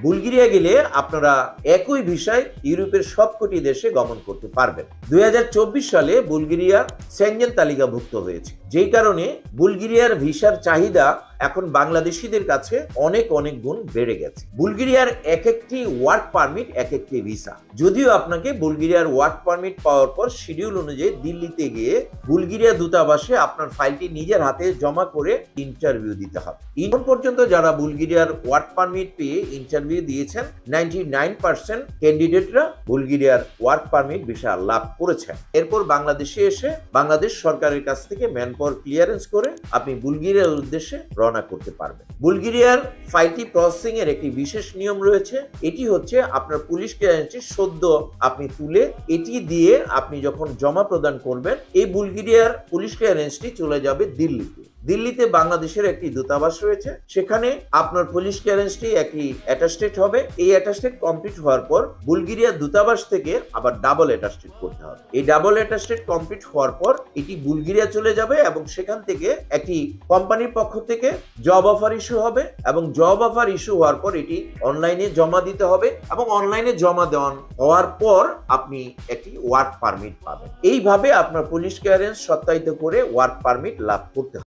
Bulgaria গেলে আপনারা একই ভিসায় ইউরোপের সবকটি দেশে গমন করতে পারবেন। 2024 সালে বুলগেরিয়া সেনজেন তালিকাভুক্ত হয়েছে, যেই কারণে বুলগেরিয়ার ভিসার চাহিদা এখন বাংলাদেশিদের কাছে অনেক অনেক গুণ বেড়ে গেছে। বুলগেরিয়ার এক একটি ওয়ার্ক পারমিট এক একটি ভিসা। যদিও আপনাকে বুলগেরিয়ার ওয়ার্ক পারমিট পাওয়ার পর শিডিউল অনুযায়ী দিল্লিতে গিয়ে বুলগেরিয়া দূতাবাসে আপনার ফাইলটি নিজের হাতে জমা করে ইন্টারভিউ দিতে হবে। এখন পর্যন্ত যারা বুলগেরিয়ার ওয়ার্ক পারমিট পেয়ে ইন্টারভিউ দিয়েছেন 99% ক্যান্ডিডেটরা বুলগেরিয়ার ওয়ার্ক পারমিট ভিসা লাভ করেছেন। এরপর বাংলাদেশে এসে বাংলাদেশ সরকারের কাছ থেকে ম্যান পাওয়ার ক্লিয়ারেন্স করে আপনি বুলগেরিয়ার উদ্দেশ্যে রওনা করতে পারবেন। বুলগেরিয়ার ফাইলটি প্রসেসিং এর একটি বিশেষ নিয়ম রয়েছে। এটি হচ্ছে আপনার পুলিশ ক্লিয়ারেন্সটি সদ্য আপনি তুলে এটি দিয়ে আপনি যখন জমা প্রদান করবেন, এই বুলগেরিয়ার পুলিশ ক্লিয়ারেন্সটি চলে যাবে দিল্লিতে। দিল্লিতে বাংলাদেশের একটি দূতাবাস রয়েছে, সেখানে আপনার পুলিশ ক্লিয়ারেন্সটি একটি অ্যাটাস্টেড হবে। এই অ্যাটাস্টেড কমপ্লিট হওয়ার পর বুলগেরিয়া দূতাবাস থেকে আবার ডাবল অ্যাটাস্টেড করতে হবে। এই ডাবল অ্যাটাস্টেড কমপ্লিট হওয়ার পর এটি বুলগেরিয়া চলে যাবে এবং সেখান থেকে একটি কোম্পানির পক্ষ থেকে জব অফার ইস্যু হবে এবং জব অফার ইস্যু হওয়ার পর এটি অনলাইনে জমা দিতে হবে এবং অনলাইনে জমা দেওয়া হওয়ার পর আপনি একটি ওয়ার্ক পারমিট পাবেন। এইভাবে আপনার পুলিশ ক্লিয়ারেন্স সত্যায়িত করে ওয়ার্ক পারমিট লাভ করতে হবে।